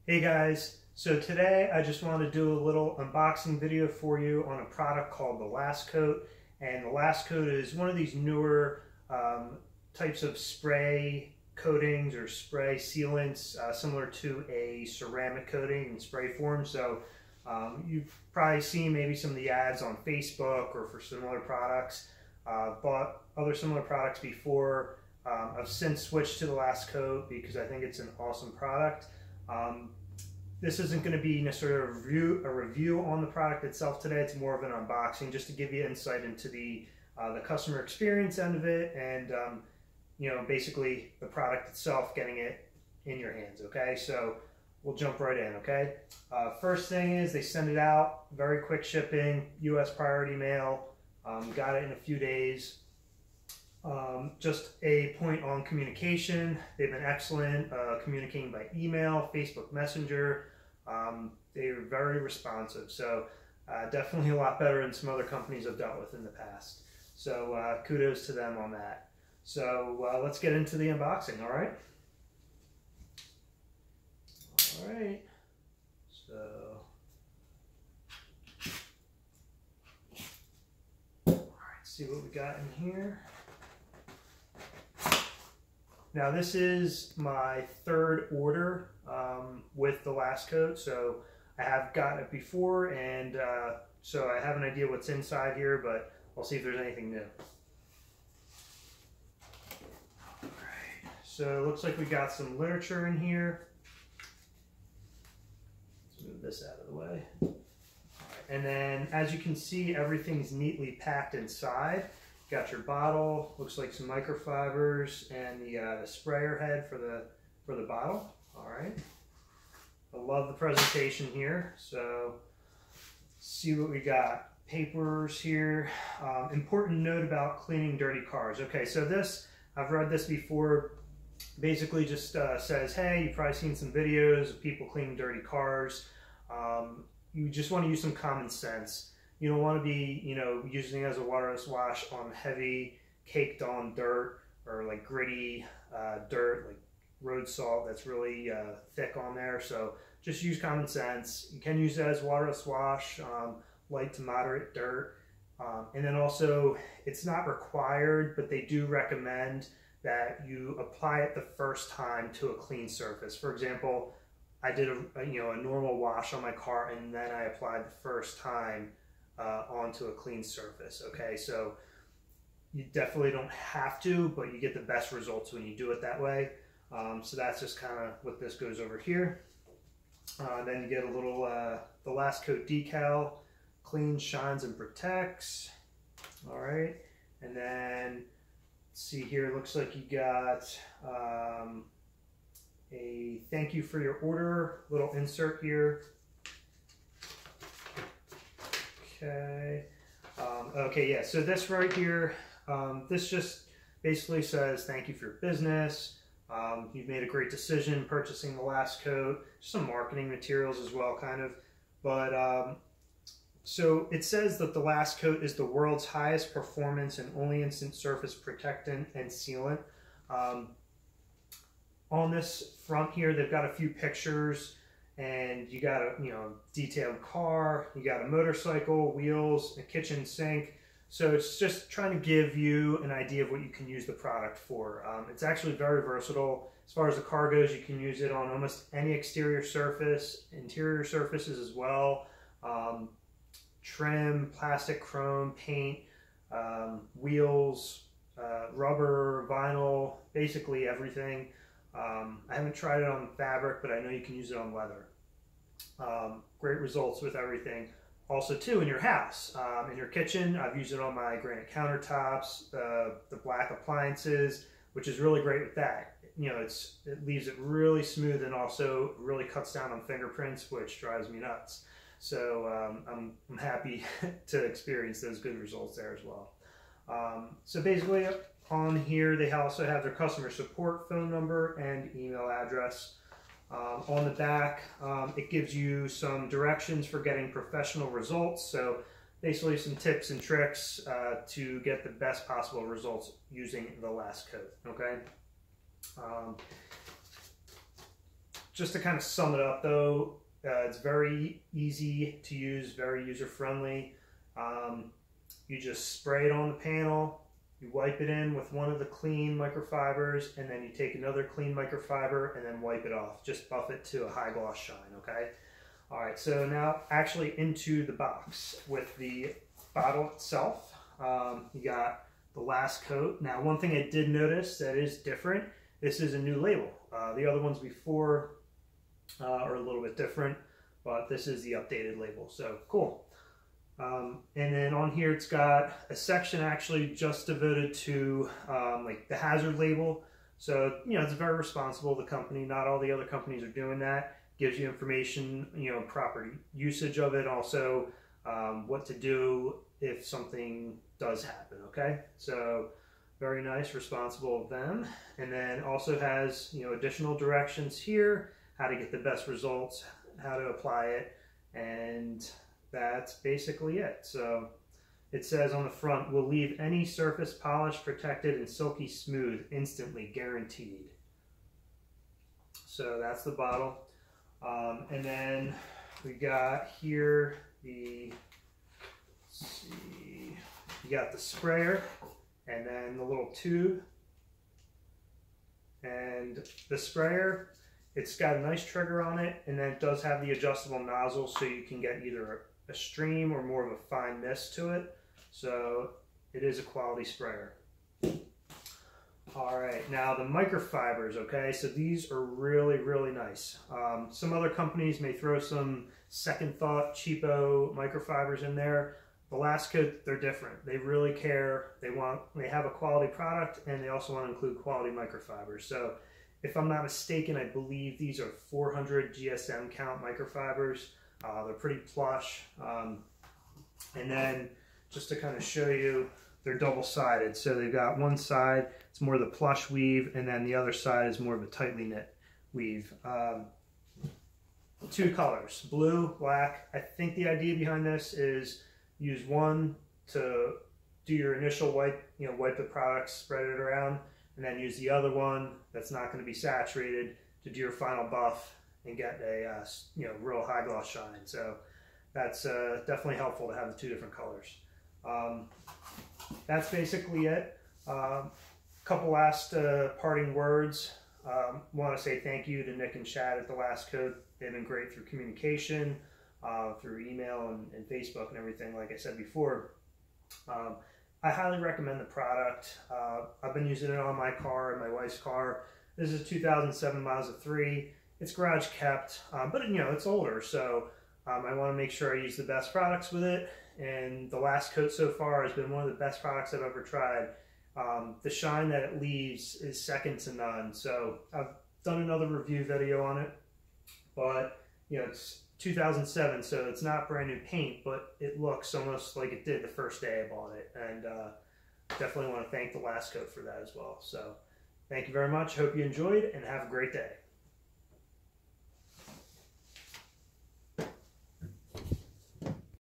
Hey guys, so today I just want to do a little unboxing video for you on a product called the Last Coat. And the Last Coat is one of these newer types of spray coatings or spray sealants similar to a ceramic coating in spray form. So you've probably seen maybe some of the ads on Facebook or for similar products. Bought other similar products before. I've since switched to the Last Coat because I think it's an awesome product. This isn't going to be necessarily a review on the product itself today. It's more of an unboxing just to give you insight into the customer experience end of it and basically the product itself, getting it in your hands. Okay, so we'll jump right in. Okay, first thing is they send it out, very quick shipping, US priority mail. Got it in a few days. Just a point on communication. They've been excellent communicating by email, Facebook Messenger. They were very responsive. So definitely a lot better than some other companies I've dealt with in the past. So kudos to them on that. So let's get into the unboxing, all right? All right. So see what we got in here. Now this is my third order with the Last Coat, so I have gotten it before, and so I have an idea what's inside here, but I'll see if there's anything new. Alright, so it looks like we got some literature in here. Let's move this out of the way. And then, as you can see, everything's neatly packed inside. Got your bottle, looks like some microfibers, and the sprayer head for the bottle. All right. I love the presentation here. So, see what we got. Papers here. Important note about cleaning dirty cars. Okay, so this, I've read this before. Basically, just says, hey, you've probably seen some videos of people cleaning dirty cars. You just want to use some common sense. You don't want to be, using it as a waterless wash on heavy, caked on dirt or like gritty dirt, like road salt that's really thick on there. So just use common sense. You can use it as waterless wash, light to moderate dirt. And then also, it's not required, but they do recommend that you apply it the first time to a clean surface. For example, I did a normal wash on my car, and then I applied the first time onto a clean surface. Okay, so you definitely don't have to, but you get the best results when you do it that way. So that's just kind of what this goes over here. Then you get a little the Last Coat decal, cleans, shines, and protects. All right, and then let's see here. It looks like you got a thank you for your order, little insert here. Okay. Okay, yeah, so this right here, this just basically says thank you for your business. You've made a great decision purchasing the Last Coat. Some marketing materials as well, kind of. But so it says that the Last Coat is the world's highest performance and only instant surface protectant and sealant. On this front here, they've got a few pictures, and you got a detailed car, you got a motorcycle, wheels, a kitchen sink. So it's just trying to give you an idea of what you can use the product for. It's actually very versatile. As far as the car goes, you can use it on almost any exterior surface, interior surfaces as well. Trim, plastic, chrome, paint, wheels, rubber, vinyl, basically everything. I haven't tried it on fabric, but I know you can use it on leather. Great results with everything. Also too, in your house, in your kitchen, I've used it on my granite countertops, the black appliances, which is really great with that. It leaves it really smooth, and also really cuts down on fingerprints, which drives me nuts. So I'm happy to experience those good results there as well. So basically, on here, they also have their customer support phone number and email address. On the back, it gives you some directions for getting professional results. So basically some tips and tricks to get the best possible results using the Last Coat, okay? just to kind of sum it up though, it's very easy to use, very user-friendly. You just spray it on the panel, you wipe it in with one of the clean microfibers, and then you take another clean microfiber and then wipe it off. Just buff it to a high gloss shine, okay? All right, so now actually into the box with the bottle itself. You got the last coat. Now, one thing I did notice that is different, this is a new label. The other ones before are a little bit different, but this is the updated label, so cool. And then on here, it's got a section actually just devoted to like the hazard label. So, you know, it's very responsible, the company. Not all the other companies are doing that. Gives you information, you know, proper usage of it. Also, what to do if something does happen, okay? So, very nice, responsible of them. And then also has, you know, additional directions here, how to get the best results, how to apply it, and that's basically it. So it says on the front, will leave any surface polished, protected, and silky smooth instantly, guaranteed. So that's the bottle. And then we got here the, let's see, you got the sprayer and then the little tube. And the sprayer, it's got a nice trigger on it, and then it does have the adjustable nozzle so you can get either a stream or more of a fine mist to it. So it is a quality sprayer. All right, now the microfibers, okay? So these are really, really nice. Some other companies may throw some second thought, cheapo microfibers in there. The last coat, they're different. They really care. They have a quality product, and they also want to include quality microfibers. So if I'm not mistaken, I believe these are 400 GSM count microfibers. They're pretty plush. And then just to kind of show you, they're double-sided. So they've got one side, it's more the plush weave, and then the other side is more of a tightly knit weave. Two colors, blue, black. I think the idea behind this is use one to do your initial wipe, you know, wipe the product, spread it around, and then use the other one that's not going to be saturated to do your final buff and get a you know, real high gloss shine. So that's definitely helpful to have the two different colors. That's basically it. Couple last parting words. Want to say thank you to Nick and Chad at The Last Coat. They've been great through communication, through email and Facebook and everything, like I said before. I highly recommend the product. I've been using it on my car and my wife's car. This is a 2007 Mazda 3. It's garage kept, but you know, it's older, so I want to make sure I use the best products with it. And the Last Coat so far has been one of the best products I've ever tried. The shine that it leaves is second to none. So I've done another review video on it, but you know, it's 2007, so it's not brand new paint, but it looks almost like it did the first day I bought it. And definitely want to thank The Last Coat for that as well. So thank you very much. Hope you enjoyed, and have a great day.